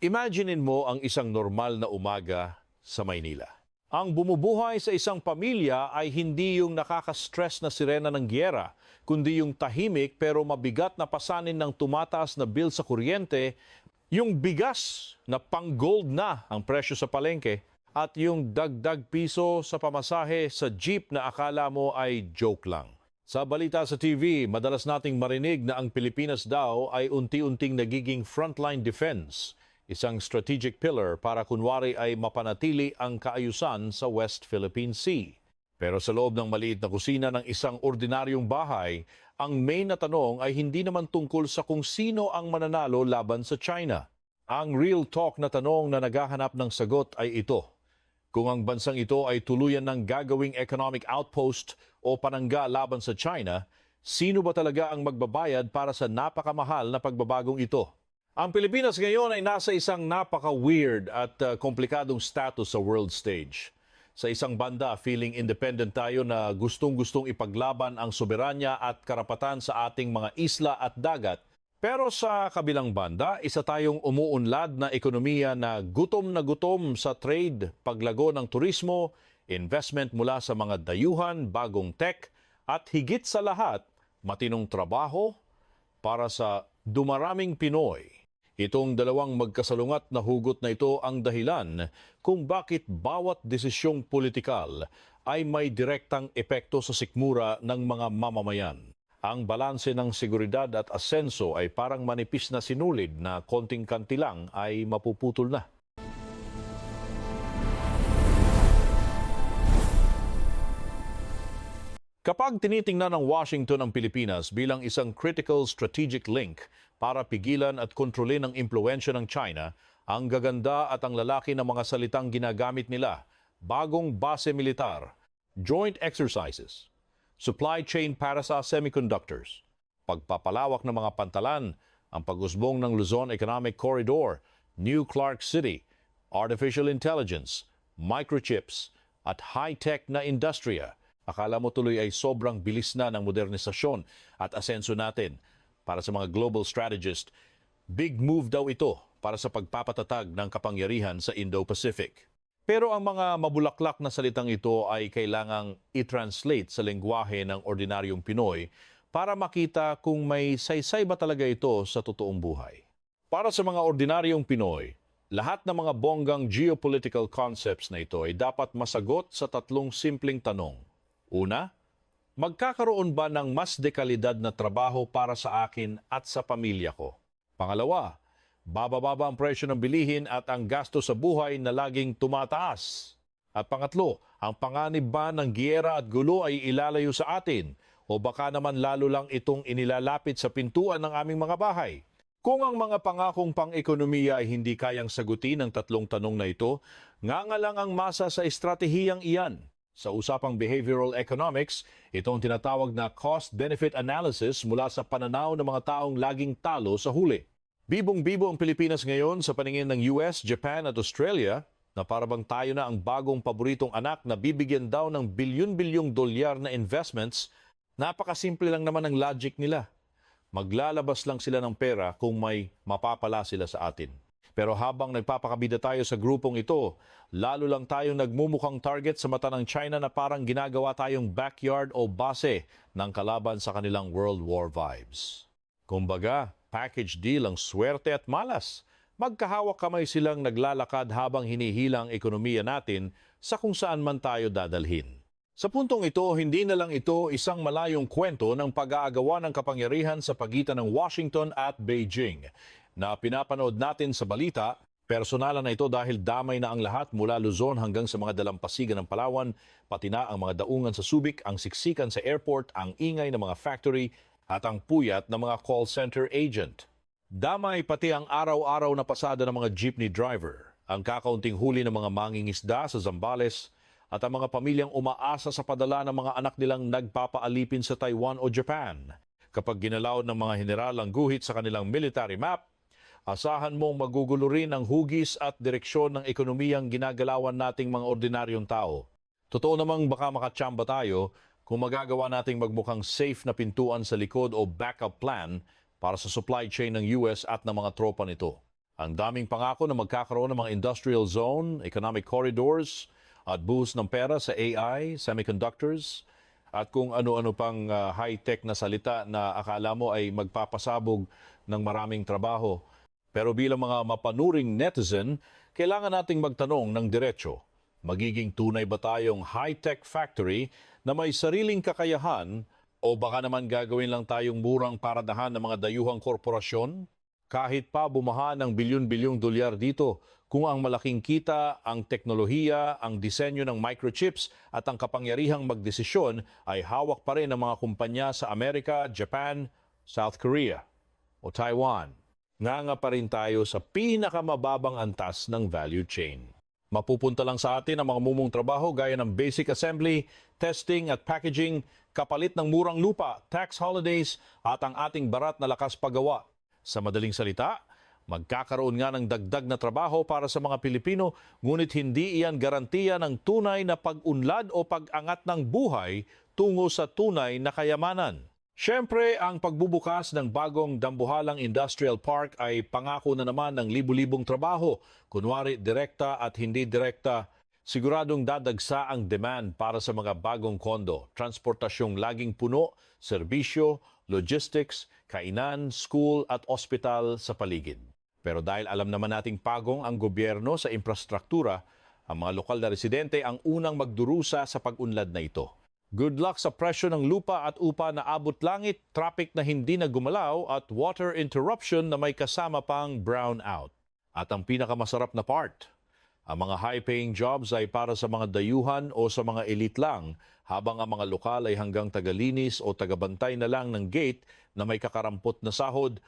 Imaginein mo ang isang normal na umaga sa Maynila. Ang bumubuhay sa isang pamilya ay hindi yung nakaka-stress na sirena ng giyera, kundi yung tahimik pero mabigat na pasanin ng tumataas na bill sa kuryente, yung bigas na pang-gold na ang presyo sa palengke, at yung dagdag piso sa pamasahe sa jeep na akala mo ay joke lang. Sa balita sa TV, madalas nating marinig na ang Pilipinas daw ay unti-unting nagiging frontline defense, isang strategic pillar para kunwari ay mapanatili ang kaayusan sa West Philippine Sea. Pero sa loob ng maliit na kusina ng isang ordinaryong bahay, ang main na tanong ay hindi naman tungkol sa kung sino ang mananalo laban sa China. Ang real talk na tanong na naghahanap ng sagot ay ito: kung ang bansang ito ay tuluyan ng gagawing economic outpost o panangga laban sa China, sino ba talaga ang magbabayad para sa napakamahal na pagbabagong ito? Ang Pilipinas ngayon ay nasa isang napaka-weird at komplikadong status sa world stage. Sa isang banda, feeling independent tayo na gustong-gustong ipaglaban ang soberanya at karapatan sa ating mga isla at dagat. Pero sa kabilang banda, isa tayong umuunlad na ekonomiya na gutom sa trade, paglago ng turismo, investment mula sa mga dayuhan, bagong tech, at higit sa lahat, matinong trabaho para sa dumaraming Pinoy. Itong dalawang magkasalungat na hugot na ito ang dahilan kung bakit bawat desisyong politikal ay may direktang epekto sa sikmura ng mga mamamayan. Ang balanse ng seguridad at asenso ay parang manipis na sinulid na konting kanti lang ay mapuputol na. Kapag tinitingnan ng Washington ang Pilipinas bilang isang critical strategic link para pigilan at kontrolin ang impluwensya ng China, ang gaganda at ang lalaki ng mga salitang ginagamit nila: bagong base militar, joint exercises, supply chain para sa semiconductors, pagpapalawak ng mga pantalan, ang pag-usbong ng Luzon Economic Corridor, New Clark City, artificial intelligence, microchips, at high-tech na industriya. Akala mo tuloy ay sobrang bilis na ng modernisasyon at asenso natin. Para sa mga global strategist, big move daw ito para sa pagpapatatag ng kapangyarihan sa Indo-Pacific. Pero ang mga mabulaklak na salitang ito ay kailangang i-translate sa lengguwahe ng ordinaryong Pinoy para makita kung may saysay ba talaga ito sa totoong buhay. Para sa mga ordinaryong Pinoy, lahat ng mga bonggang geopolitical concepts na ito ay dapat masagot sa tatlong simpleng tanong. Una, magkakaroon ba ng mas dekalidad na trabaho para sa akin at sa pamilya ko? Pangalawa, bababa ba ang presyo ng bilihin at ang gasto sa buhay na laging tumataas? At pangatlo, ang panganib ba ng giyera at gulo ay ilalayo sa atin? O baka naman lalo lang itong inilalapit sa pintuan ng aming mga bahay? Kung ang mga pangakong pang-ekonomiya ay hindi kayang sagutin ang tatlong tanong na ito, ngangalang ang masa sa estratehiyang iyan. Sa usapang behavioral economics, ito ang tinatawag na cost-benefit analysis mula sa pananaw ng mga taong laging talo sa huli. Bibong-bibo ang Pilipinas ngayon sa paningin ng US, Japan at Australia na parabang tayo na ang bagong paboritong anak na bibigyan daw ng bilyon-bilyong dolyar na investments. Napakasimple lang naman ang logic nila. Maglalabas lang sila ng pera kung may mapapala sila sa atin. Pero habang nagpapakabida tayo sa grupong ito, lalo lang tayong nagmumukhang target sa mata ng China na parang ginagawa tayong backyard o base ng kalaban sa kanilang World War vibes. Kumbaga, package deal ang swerte at malas. Magkahawak kamay silang naglalakad habang hinihila ang ekonomiya natin sa kung saan man tayo dadalhin. Sa puntong ito, hindi na lang ito isang malayong kwento ng pag-aagawa ng kapangyarihan sa pagitan ng Washington at Beijing na pinapanood natin sa balita. Personalan na ito dahil damay na ang lahat mula Luzon hanggang sa mga dalampasigan ng Palawan, pati na ang mga daungan sa Subic, ang siksikan sa airport, ang ingay ng mga factory at ang puyat ng mga call center agent. Damay pati ang araw-araw na pasada ng mga jeepney driver, ang kakaunting huli ng mga mangingisda sa Zambales at ang mga pamilyang umaasa sa padala ng mga anak nilang nagpapaalipin sa Taiwan o Japan. Kapag ginalaw ng mga general ang guhit sa kanilang military map, asahan mong magugulo rin ang hugis at direksyon ng ekonomiyang ginagalawan nating mga ordinaryong tao. Totoo namang baka makatsamba tayo kung magagawa nating magmukhang safe na pintuan sa likod o backup plan para sa supply chain ng US at ng mga tropa nito. Ang daming pangako na magkakaroon ng mga industrial zone, economic corridors, at buhos ng pera sa AI, semiconductors, at kung ano-ano pang high-tech na salita na akala mo ay magpapasabog ng maraming trabaho. Pero bilang mga mapanuring netizen, kailangan nating magtanong ng diretsyo. Magiging tunay ba tayong high-tech factory na may sariling kakayahan o baka naman gagawin lang tayong murang paradahan ng mga dayuhang korporasyon? Kahit pa bumaha ng bilyon-bilyong dolyar dito, kung ang malaking kita, ang teknolohiya, ang disenyo ng microchips at ang kapangyarihang magdesisyon ay hawak pa rin ng mga kumpanya sa Amerika, Japan, South Korea o Taiwan. Nganga pa rin tayo sa pinakamababang antas ng value chain. Mapupunta lang sa atin ang mga mumong trabaho gaya ng basic assembly, testing at packaging, kapalit ng murang lupa, tax holidays at ang ating barat na lakas paggawa. Sa madaling salita, magkakaroon nga ng dagdag na trabaho para sa mga Pilipino, ngunit hindi iyan garantiya ng tunay na pag-unlad o pag-angat ng buhay tungo sa tunay na kayamanan. Siyempre, ang pagbubukas ng bagong dambuhalang industrial park ay pangako na naman ng libu-libong trabaho, kunwari direkta at hindi direkta. Siguradong dadagsa ang demand para sa mga bagong kondo, transportasyong laging puno, serbisyo, logistics, kainan, school at ospital sa paligid. Pero dahil alam naman nating pagong ang gobyerno sa infrastruktura, ang mga lokal na residente ang unang magdurusa sa pag-unlad na ito. Good luck sa presyo ng lupa at upa na abot langit, traffic na hindi na gumalaw at water interruption na may kasama pang brownout. At ang pinakamasarap na part, ang mga high-paying jobs ay para sa mga dayuhan o sa mga elite lang, habang ang mga lokal ay hanggang tagalinis o tagabantay na lang ng gate na may kakarampot na sahod.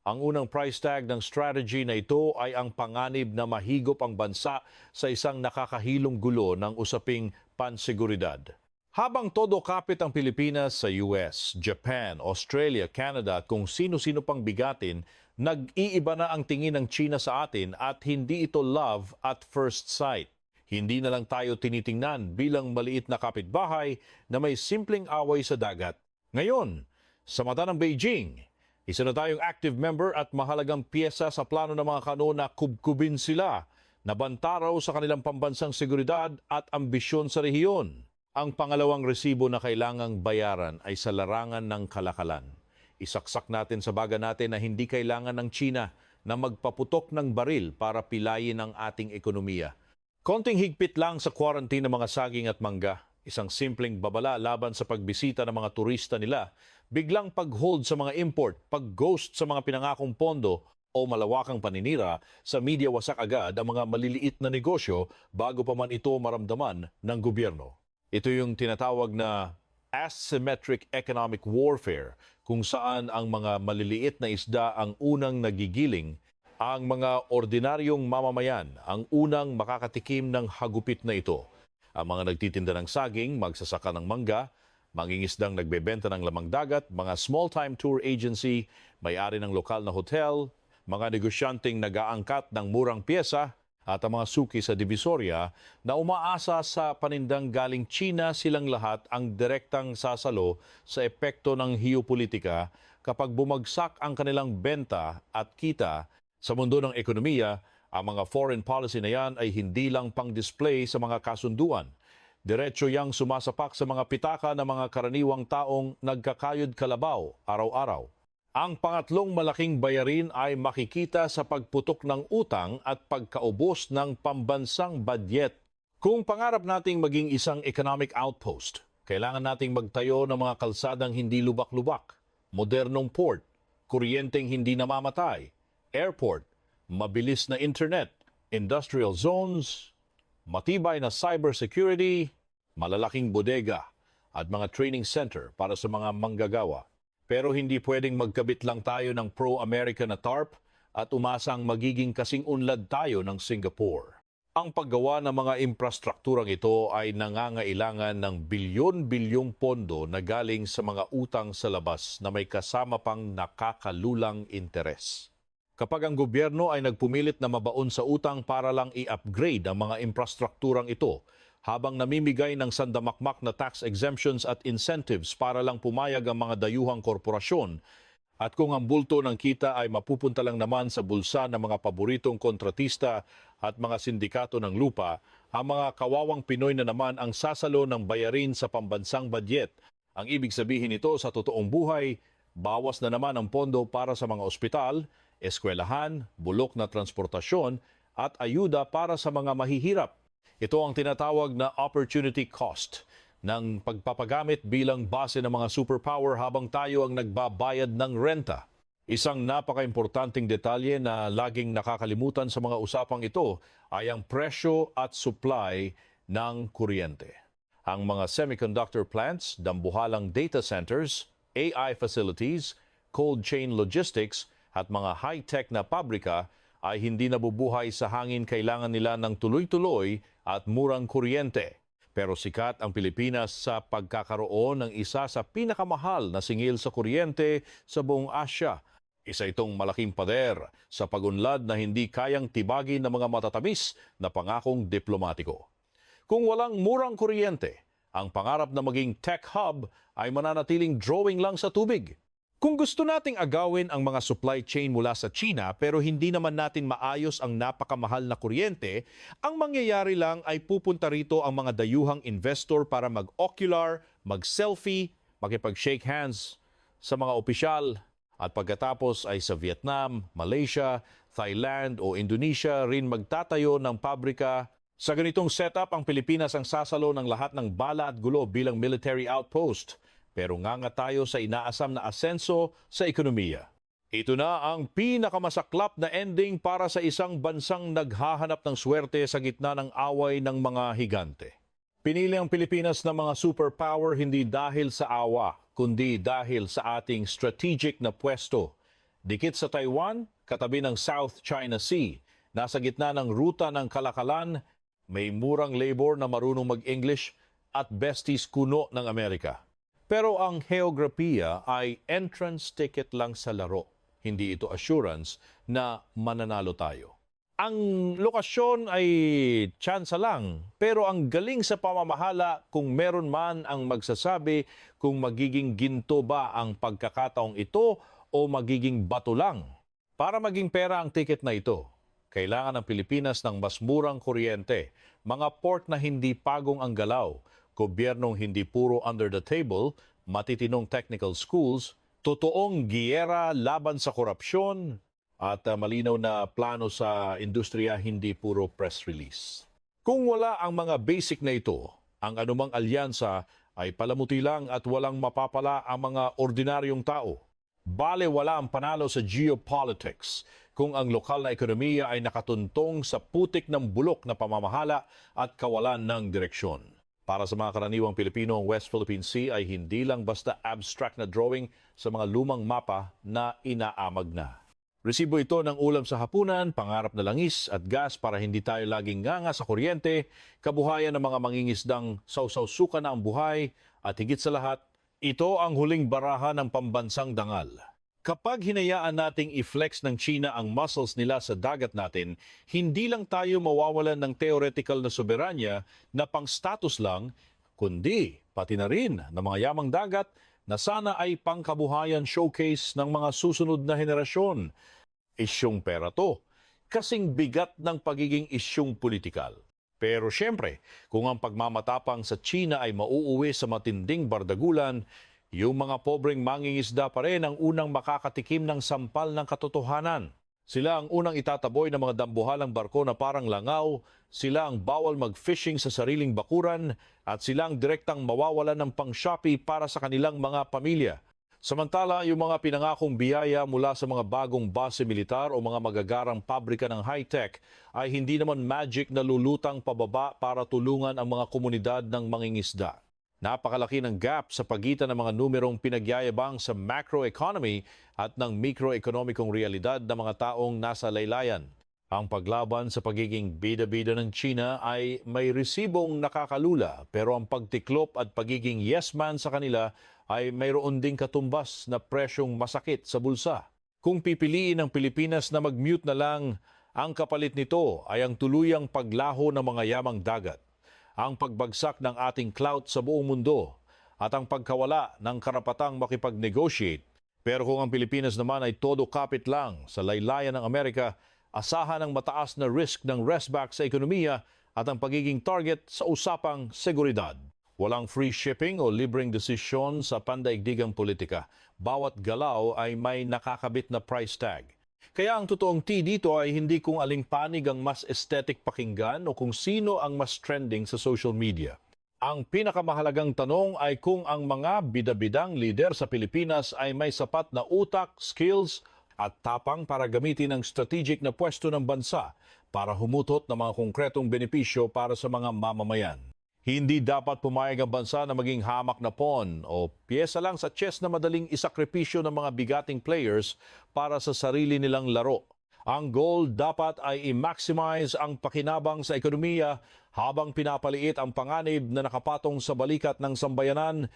Ang unang price tag ng strategy na ito ay ang panganib na mahigop ang bansa sa isang nakakahilong gulo ng usaping panseguridad. Habang todo kapit ang Pilipinas sa US, Japan, Australia, Canada at kung sino-sino pang bigatin, nag-iiba na ang tingin ng China sa atin at hindi ito love at first sight. Hindi na lang tayo tinitingnan bilang maliit na kapitbahay na may simpleng away sa dagat. Ngayon, sa mata ng Beijing, isa na tayong active member at mahalagang piyesa sa plano ng mga kano na kubkubin sila, na bantaraw sa kanilang pambansang seguridad at ambisyon sa rehiyon. Ang pangalawang resibo na kailangang bayaran ay sa larangan ng kalakalan. Isaksak natin sa baga natin na hindi kailangan ng China na magpaputok ng baril para pilayin ang ating ekonomiya. Konting higpit lang sa quarantine ng mga saging at mangga, isang simpleng babala laban sa pagbisita ng mga turista nila, biglang pag-hold sa mga import, pag-ghost sa mga pinangakong pondo o malawakang paninira sa media wasak agad ang mga maliliit na negosyo bago pa man ito maramdaman ng gobyerno. Ito yung tinatawag na asymmetric economic warfare, kung saan ang mga maliliit na isda ang unang nagigiling, ang mga ordinaryong mamamayan ang unang makakatikim ng hagupit na ito. Ang mga nagtitinda ng saging, magsasaka ng mangga, mangingisdang nagbebenta ng lamang dagat, mga small-time tour agency, may-ari ng lokal na hotel, mga negosyanteng nag-aangkat ng murang pyesa, at ang mga suki sa Divisoria na umaasa sa panindang galing China, silang lahat ang direktang sasalo sa epekto ng geopolitika kapag bumagsak ang kanilang benta at kita sa mundo ng ekonomiya. Ang mga foreign policy na yan ay hindi lang pang-display sa mga kasunduan. Diretso yang sumasapak sa mga pitaka ng mga karaniwang taong nagkakayod kalabaw araw-araw. Ang pangatlong malaking bayarin ay makikita sa pagputok ng utang at pagkaubos ng pambansang budget. Kung pangarap nating maging isang economic outpost, kailangan nating magtayo ng mga kalsadang hindi lubak-lubak, modernong port, kuryenteng hindi namamatay, airport, mabilis na internet, industrial zones, matibay na cybersecurity, malalaking bodega, at mga training center para sa mga manggagawa. Pero hindi pwedeng magkabit lang tayo ng pro-American na TARP at umasang magiging kasing unlad tayo ng Singapore. Ang paggawa ng mga infrastrukturang ito ay nangangailangan ng bilyon-bilyong pondo na galing sa mga utang sa labas na may kasama pang nakakalulang interes. Kapag ang gobyerno ay nagpumilit na mabaon sa utang para lang i-upgrade ang mga infrastrukturang ito, habang namimigay ng sandamakmak na tax exemptions at incentives para lang pumayag ang mga dayuhang korporasyon, At kung ang bulto ng kita ay mapupunta lang naman sa bulsa ng mga paboritong kontratista at mga sindikato ng lupa, ang mga kawawang Pinoy na naman ang sasalo ng bayarin sa pambansang budget. Ang ibig sabihin nito sa totoong buhay, bawas na naman ang pondo para sa mga ospital, eskwelahan, bulok na transportasyon at ayuda para sa mga mahihirap. Ito ang tinatawag na opportunity cost ng pagpapagamit bilang base ng mga superpower habang tayo ang nagbabayad ng renta. Isang napaka-importanting detalye na laging nakakalimutan sa mga usapang ito ay ang presyo at supply ng kuryente. Ang mga semiconductor plants, dambuhalang data centers, AI facilities, cold chain logistics at mga high-tech na pabrika ay hindi nabubuhay sa hangin. Kailangan nila ng tuloy-tuloy at murang kuryente. Pero sikat ang Pilipinas sa pagkakaroon ng isa sa pinakamahal na singil sa kuryente sa buong Asya. Isa itong malaking pader sa pagunlad na hindi kayang tibagin ng mga matatamis na pangakong diplomatiko. Kung walang murang kuryente, ang pangarap na maging tech hub ay mananatiling drawing lang sa tubig. Kung gusto nating agawin ang mga supply chain mula sa China pero hindi naman natin maayos ang napakamahal na kuryente, ang mangyayari lang ay pupunta rito ang mga dayuhang investor para mag-ocular, mag-selfie, makipag-shake hands sa mga opisyal at pagkatapos ay sa Vietnam, Malaysia, Thailand o Indonesia rin magtatayo ng pabrika. Sa ganitong setup, ang Pilipinas ang sasalo ng lahat ng bala at gulo bilang military outpost. Pero nganga tayo sa inaasam na asenso sa ekonomiya. Ito na ang pinakamasaklap na ending para sa isang bansang naghahanap ng swerte sa gitna ng away ng mga higante. Pinili ang Pilipinas ng mga superpower hindi dahil sa awa, kundi dahil sa ating strategic na pwesto. Dikit sa Taiwan, katabi ng South China Sea, nasa gitna ng ruta ng kalakalan, may murang labor na marunong mag-English at besties kuno ng Amerika. Pero ang heograpiya ay entrance ticket lang sa laro. Hindi ito assurance na mananalo tayo. Ang lokasyon ay tsansa lang, pero ang galing sa pamamahala kung meron man ang magsasabi kung magiging ginto ba ang pagkakataong ito o magiging bato lang. Para maging pera ang ticket na ito, kailangan ng Pilipinas ng mas murang kuryente, mga port na hindi pagong ang galaw, gobyernong hindi puro under the table, matitinong technical schools, totoong giyera laban sa korupsyon, at malinaw na plano sa industriya, hindi puro press release. Kung wala ang mga basic na ito, ang anumang alyansa ay palamuti lang at walang mapapala ang mga ordinaryong tao. Bale wala ang panalo sa geopolitics kung ang lokal na ekonomiya ay nakatuntong sa putik ng bulok na pamamahala at kawalan ng direksyon. Para sa mga karaniwang Pilipino, ang West Philippine Sea ay hindi lang basta abstract na drawing sa mga lumang mapa na inaamag na. Resibo ito ng ulam sa hapunan, pangarap na langis at gas para hindi tayo laging nganga sa kuryente, kabuhayan ng mga mangingisdang sausaw-suka na ang buhay, at higit sa lahat, ito ang huling baraha ng pambansang dangal. Kapag hinayaan nating i-flex ng China ang muscles nila sa dagat natin, hindi lang tayo mawawalan ng theoretical na soberanya na pang-status lang, kundi pati na rin ng mga yamang dagat na sana ay pangkabuhayan showcase ng mga susunod na henerasyon. Isyong pera to, kasing bigat ng pagiging isyong politikal. Pero siyempre, kung ang pagmamatapang sa China ay mauuwi sa matinding bardagulan, yung mga pobreng mangingisda pa rin ang unang makakatikim ng sampal ng katotohanan. Sila ang unang itataboy ng mga dambuhalang barko na parang langaw, sila ang bawal mag-fishing sa sariling bakuran, at sila ang direktang mawawalan ng pang-Shopee para sa kanilang mga pamilya. Samantala, yung mga pinangakong biyaya mula sa mga bagong base militar o mga magagarang pabrika ng high-tech ay hindi naman magic na lulutang pababa para tulungan ang mga komunidad ng mangingisda. Napakalaki ng gap sa pagitan ng mga numerong pinagyayabang sa macroeconomy at ng microekonomikong realidad ng mga taong nasa laylayan. Ang paglaban sa pagiging bida-bida ng China ay may resibong nakakalula, pero ang pagtiklop at pagiging yes man sa kanila ay mayroon ding katumbas na presyong masakit sa bulsa. Kung pipiliin ng Pilipinas na mag-mute na lang, ang kapalit nito ay ang tuluyang paglaho ng mga yamang dagat, ang pagbagsak ng ating clout sa buong mundo, at ang pagkawala ng karapatang makipag-negotiate Pero kung ang Pilipinas naman ay todo kapit lang sa laylayan ng Amerika, asahan ang mataas na risk ng restback sa ekonomiya at ang pagiging target sa usapang seguridad. Walang free shipping o libreng desisyon sa pandaigdigang politika. Bawat galaw ay may nakakabit na price tag. Kaya ang totoong tea dito ay hindi kung aling panig ang mas aesthetic pakinggan o kung sino ang mas trending sa social media. Ang pinakamahalagang tanong ay kung ang mga bida-bidang lider sa Pilipinas ay may sapat na utak, skills at tapang para gamitin ang strategic na pwesto ng bansa para humutot ng mga konkretong benepisyo para sa mga mamamayan. Hindi dapat pumayag ang bansa na maging hamak na pawn o piyesa lang sa chess na madaling isakripisyo ng mga bigating players para sa sarili nilang laro. Ang goal dapat ay i-maximize ang pakinabang sa ekonomiya habang pinapaliit ang panganib na nakapatong sa balikat ng sambayanan,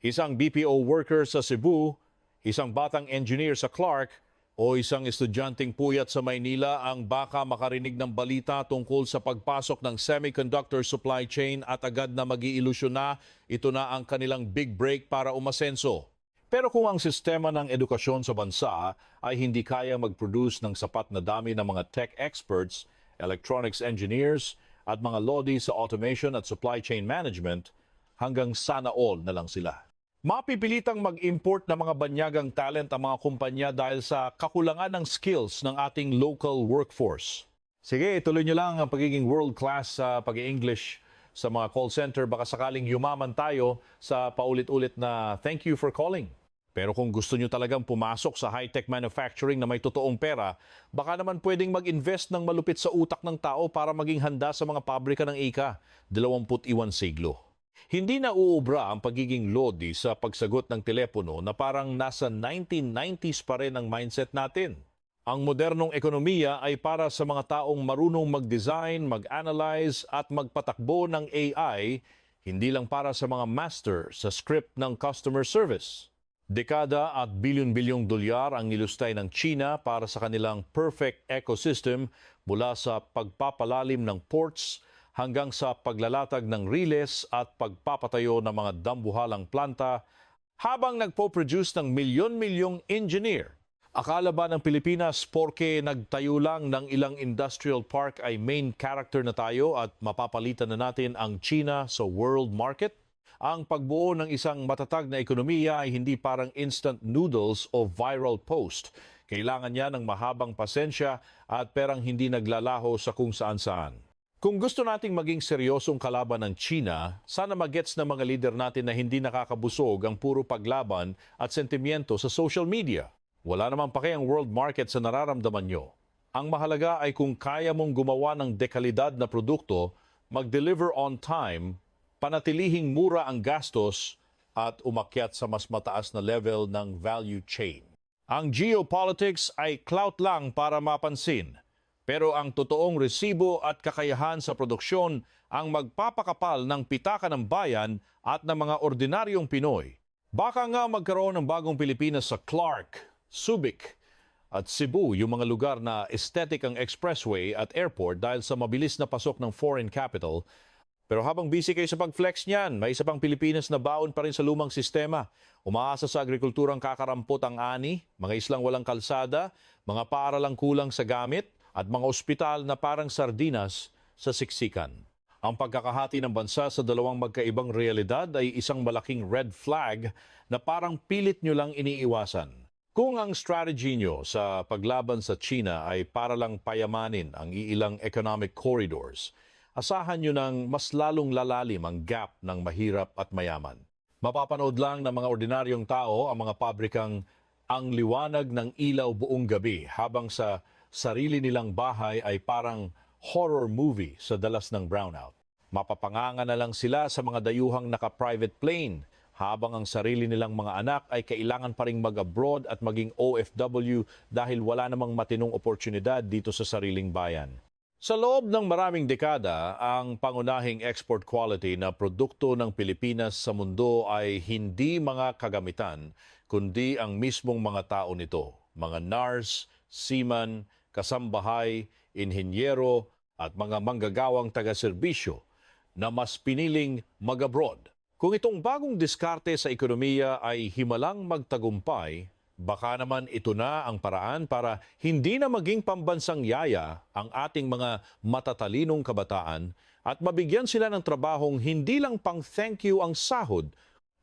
isang BPO worker sa Cebu, isang batang engineer sa Clark, o isang estudyanteng puyat sa Maynila ang baka makarinig ng balita tungkol sa pagpasok ng semiconductor supply chain at agad na mag-iilusyon na ito na ang kanilang big break para umasenso. Pero kung ang sistema ng edukasyon sa bansa ay hindi kaya mag-produce ng sapat na dami ng mga tech experts, electronics engineers at mga lodi sa automation at supply chain management, hanggang sana all na lang sila. Mapipilitang mag-import ng mga banyagang talent ang mga kumpanya dahil sa kakulangan ng skills ng ating local workforce. Sige, ituloy nyo lang ang pagiging world-class sa pag-English sa mga call center. Baka sakaling yumaman tayo sa paulit-ulit na thank you for calling. Pero kung gusto nyo talagang pumasok sa high-tech manufacturing na may totoong pera, baka naman pwedeng mag-invest ng malupit sa utak ng tao para maging handa sa mga pabrika ng ika-21 siglo. Hindi na uubra ang pagiging lodi sa pagsagot ng telepono na parang nasa 1990s pa rin ang mindset natin. Ang modernong ekonomiya ay para sa mga taong marunong mag-design, mag-analyze at magpatakbo ng AI, hindi lang para sa mga master sa script ng customer service. Dekada at bilyon-bilyong dolyar ang nilustay ng China para sa kanilang perfect ecosystem mula sa pagpapalalim ng ports hanggang sa paglalatag ng riles at pagpapatayo ng mga dambuhalang planta habang nagpo-produce ng milyon-milyong engineer. Akala ba ng Pilipinas porke nagtayo lang ng ilang industrial park ay main character na tayo at mapapalitan na natin ang China sa world market? Ang pagbuo ng isang matatag na ekonomiya ay hindi parang instant noodles o viral post. Kailangan niya ng mahabang pasensya at perang hindi naglalaho sa kung saan-saan. Kung gusto nating maging seryosong kalaban ng China, sana magets ng mga lider natin na hindi nakakabusog ang puro paglaban at sentimiento sa social media. Wala namang pake ang world market sa nararamdaman nyo. Ang mahalaga ay kung kaya mong gumawa ng dekalidad na produkto, mag-deliver on time, panatilihing mura ang gastos at umakyat sa mas mataas na level ng value chain. Ang geopolitics ay clout lang para mapansin. Pero ang totoong resibo at kakayahan sa produksyon ang magpapakapal ng pitaka ng bayan at ng mga ordinaryong Pinoy. Baka nga magkaroon ng bagong Pilipinas sa Clark, Subic at Cebu, yung mga lugar na aesthetic ang expressway at airport dahil sa mabilis na pasok ng foreign capital. Pero habang busy kayo sa pag-flex niyan, may isa pang Pilipinas na baon pa rin sa lumang sistema. Umaasa sa agrikulturang kakarampot ang ani, mga islang walang kalsada, mga paaralang kulang sa gamit, at mga ospital na parang sardinas sa siksikan. Ang pagkakahati ng bansa sa dalawang magkaibang realidad ay isang malaking red flag na parang pilit nyo lang iniiwasan. Kung ang strategy nyo sa paglaban sa China ay para lang payamanin ang iilang economic corridors, asahan nyo ng mas lalong lalalim ang gap ng mahirap at mayaman. Mapapanood lang ng mga ordinaryong tao ang mga pabrikang ang liwanag ng ilaw buong gabi habang sa sarili nilang bahay ay parang horror movie sa dalas ng brownout. Mapapanganga na lang sila sa mga dayuhang naka-private plane habang ang sarili nilang mga anak ay kailangan pa ring mag-abroad at maging OFW dahil wala namang matinong oportunidad dito sa sariling bayan. Sa loob ng maraming dekada, ang pangunahing export quality na produkto ng Pilipinas sa mundo ay hindi mga kagamitan, kundi ang mismong mga tao nito, mga nurse, seaman, kasambahay, inhinyero at mga manggagawang taga-serbisyo na mas piniling mag-abroad. Kung itong bagong diskarte sa ekonomiya ay himalang magtagumpay, Baka naman ito na ang paraan para hindi na maging pambansang yaya ang ating mga matatalinong kabataan at mabigyan sila ng trabahong hindi lang pang thank you ang sahod.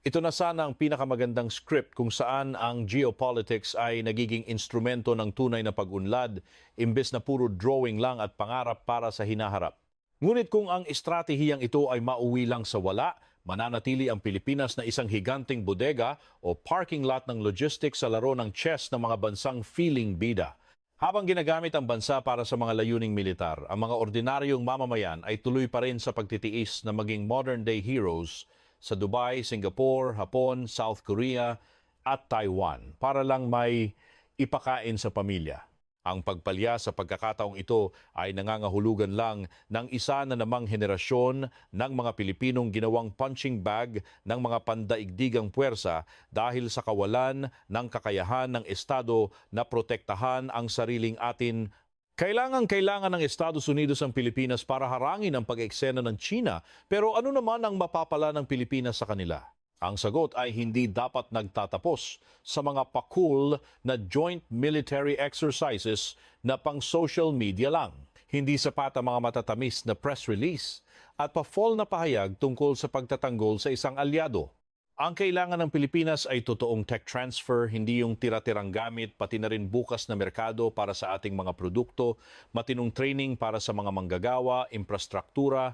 Ito na sana ang pinakamagandang script kung saan ang geopolitics ay nagiging instrumento ng tunay na pag-unlad imbes na puro drawing lang at pangarap para sa hinaharap. Ngunit kung ang estratehiyang ito ay mauwi lang sa wala, mananatili ang Pilipinas na isang higanting bodega o parking lot ng logistics sa laro ng chess ng mga bansang feeling bida. Habang ginagamit ang bansa para sa mga layuning militar, ang mga ordinaryong mamamayan ay tuloy pa rin sa pagtitiis na maging modern-day heroes sa Dubai, Singapore, Hapon, South Korea at Taiwan para lang may ipakain sa pamilya. Ang pagpalya sa pagkakataong ito ay nangangahulugan lang ng isa na namang henerasyon ng mga Pilipinong ginawang punching bag ng mga pandaigdigang puwersa dahil sa kawalan ng kakayahan ng Estado na protektahan ang sariling atin. Kailangan ng Estados Unidos ang Pilipinas para harangin ang pag-eksena ng China, pero ano naman ang mapapala ng Pilipinas sa kanila? Ang sagot ay hindi dapat nagtatapos sa mga pakul na joint military exercises na pang social media lang. Hindi sapat ang mga matatamis na press release at pa-fall na pahayag tungkol sa pagtatanggol sa isang alyado. Ang kailangan ng Pilipinas ay totoong tech transfer, hindi yung tira-tirang gamit, pati na rin bukas na merkado para sa ating mga produkto, matinong training para sa mga manggagawa, infrastruktura,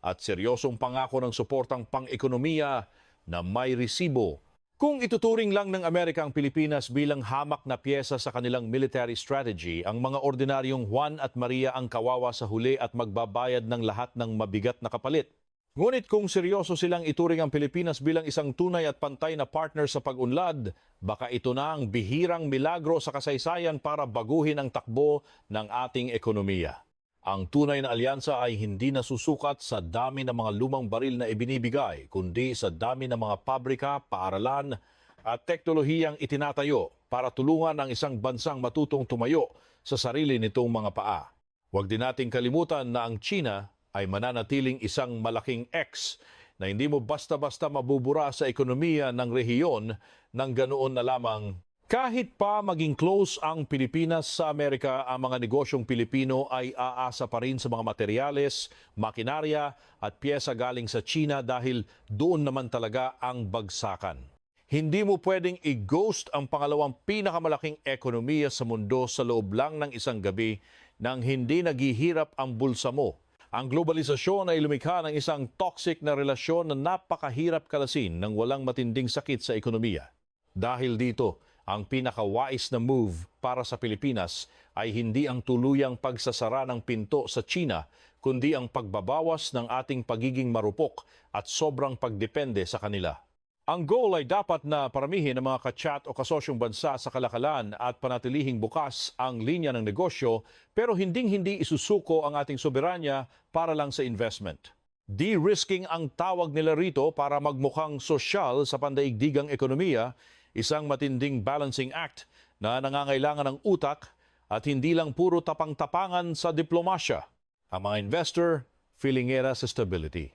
at seryosong pangako ng suportang pang-ekonomiya na may resibo. Kung ituturing lang ng Amerika ang Pilipinas bilang hamak na piyesa sa kanilang military strategy, ang mga ordinaryong Juan at Maria ang kawawa sa huli at magbabayad ng lahat ng mabigat na kapalit. Ngunit kung seryoso silang ituring ang Pilipinas bilang isang tunay at pantay na partner sa pag-unlad, baka ito na ang bihirang milagro sa kasaysayan para baguhin ang takbo ng ating ekonomiya. Ang tunay na alyansa ay hindi nasusukat sa dami ng mga lumang baril na ibinibigay, kundi sa dami ng mga pabrika, paaralan at teknolohiyang itinatayo para tulungan ang isang bansang matutong tumayo sa sarili nitong mga paa. Huwag din nating kalimutan na ang China ay mananatiling isang malaking X na hindi mo basta-basta mabubura sa ekonomiya ng rehiyon ng ganoon na lamang. Kahit pa maging close ang Pilipinas sa Amerika, ang mga negosyong Pilipino ay aasa pa rin sa mga materyales, makinarya at piyesa galing sa China dahil doon naman talaga ang bagsakan. Hindi mo pwedeng i-ghost ang pangalawang pinakamalaking ekonomiya sa mundo sa loob lang ng isang gabi nang hindi naghihirap ang bulsa mo. Ang globalisasyon ay lumikha ng isang toxic na relasyon na napakahirap kalasin ng walang matinding sakit sa ekonomiya. Dahil dito, ang pinakawais na move para sa Pilipinas ay hindi ang tuluyang pagsasara ng pinto sa China, kundi ang pagbabawas ng ating pagiging marupok at sobrang pagdepende sa kanila. Ang goal ay dapat na paramihin ang mga kachat o kasosyong bansa sa kalakalan at panatilihing bukas ang linya ng negosyo, pero hinding-hindi isusuko ang ating soberanya para lang sa investment. De-risking ang tawag nila rito para magmukhang sosyal sa pandaigdigang ekonomiya, isang matinding balancing act na nangangailangan ng utak at hindi lang puro tapang-tapangan sa diplomasya. Ang mga investor, feelingera sa stability.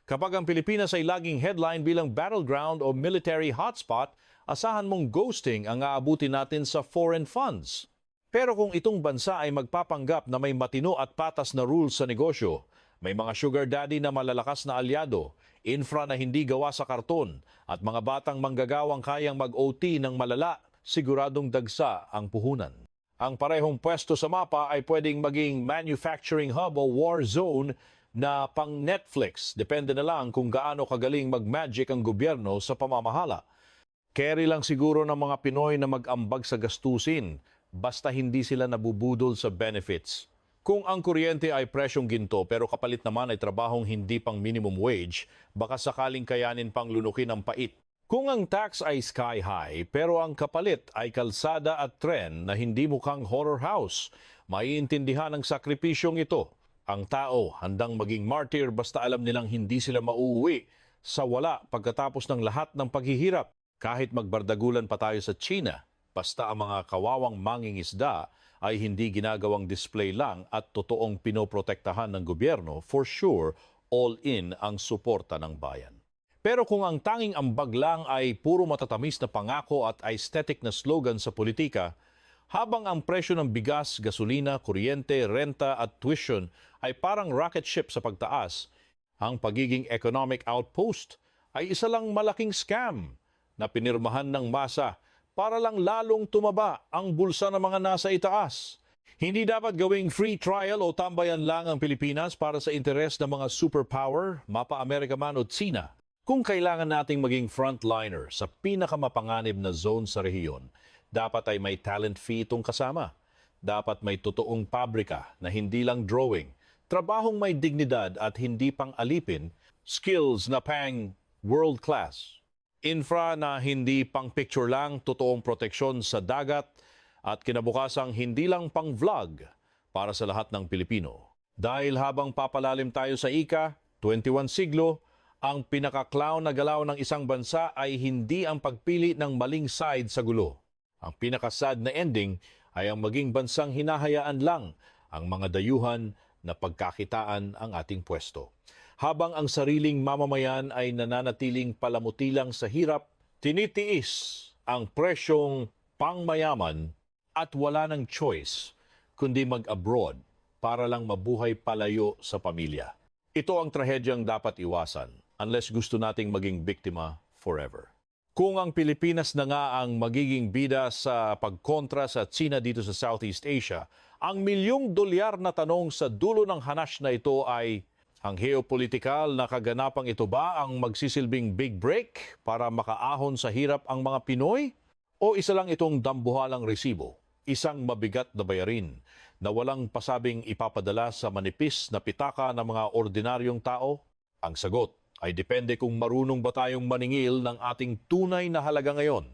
Kapag ang Pilipinas ay laging headline bilang battleground o military hotspot, asahan mong ghosting ang aabutin natin sa foreign funds. Pero kung itong bansa ay magpapanggap na may matino at patas na rules sa negosyo, may mga sugar daddy na malalakas na alyado, infra na hindi gawa sa karton, at mga batang manggagawang kayang mag-OT ng malala, siguradong dagsa ang puhunan. Ang parehong pwesto sa mapa ay pwedeng maging manufacturing hub o war zone na pang Netflix. Depende na lang kung gaano kagaling mag-magic ang gobyerno sa pamamahala. Carry lang siguro ng mga Pinoy na mag-ambag sa gastusin, basta hindi sila nabubudol sa benefits. Kung ang kuryente ay presyong ginto pero kapalit naman ay trabahong hindi pang minimum wage, baka sakaling kayanin pang lunukin ang pait. Kung ang tax ay sky high pero ang kapalit ay kalsada at tren na hindi mukhang horror house, maiintindihan ang sakripisyong ito. Ang tao handang maging martyr basta alam nilang hindi sila mauuwi sa wala pagkatapos ng lahat ng paghihirap. Kahit magbardagulan pa tayo sa China, basta ang mga kawawang mangingisda ay hindi ginagawang display lang at totoong pinoprotektahan ng gobyerno, for sure, all-in ang suporta ng bayan. Pero kung ang tanging ambag lang ay puro matatamis na pangako at aesthetic na slogan sa politika, habang ang presyo ng bigas, gasolina, kuryente, renta at tuition ay parang rocket ship sa pagtaas, ang pagiging economic outpost ay isa lang malaking scam na pinirmahan ng masa para lang lalong tumaba ang bulsa ng mga nasa itaas. Hindi dapat gawing free trial o tambayan lang ang Pilipinas para sa interes ng mga superpower, mapa-Amerika man o Tsina. Kung kailangan nating maging frontliner sa pinakamapanganib na zone sa rehiyon, dapat ay may talent fee itong kasama. Dapat may totoong pabrika na hindi lang drawing, trabahong may dignidad at hindi pang alipin, skills na pang world class. Infra na hindi pang picture lang, totoong proteksyon sa dagat at kinabukasang hindi lang pang vlog para sa lahat ng Pilipino. Dahil habang papalalim tayo sa ika, 21 siglo, ang pinaka-clown na galaw ng isang bansa ay hindi ang pagpili ng maling side sa gulo. Ang pinaka-sad na ending ay ang maging bansang hinahayaan lang ang mga dayuhan na pagkakitaan ang ating pwesto. Habang ang sariling mamamayan ay nananatiling palamutilang sa hirap, tinitiis ang presyong pangmayaman at wala ng choice kundi mag-abroad para lang mabuhay palayo sa pamilya. Ito ang trahedyang dapat iwasan unless gusto nating maging biktima forever. Kung ang Pilipinas na nga ang magiging bida sa pagkontra sa Tsina dito sa Southeast Asia, ang $1,000,000,000 na tanong sa dulo ng hanas na ito ay, ang geopolitikal na kaganapang ito ba ang magsisilbing big break para makaahon sa hirap ang mga Pinoy? O isa lang itong dambuhalang resibo, isang mabigat na bayarin na walang pasabing ipapadala sa manipis na pitaka ng mga ordinaryong tao? Ang sagot ay depende kung marunong ba tayong maningil ng ating tunay na halaga ngayon.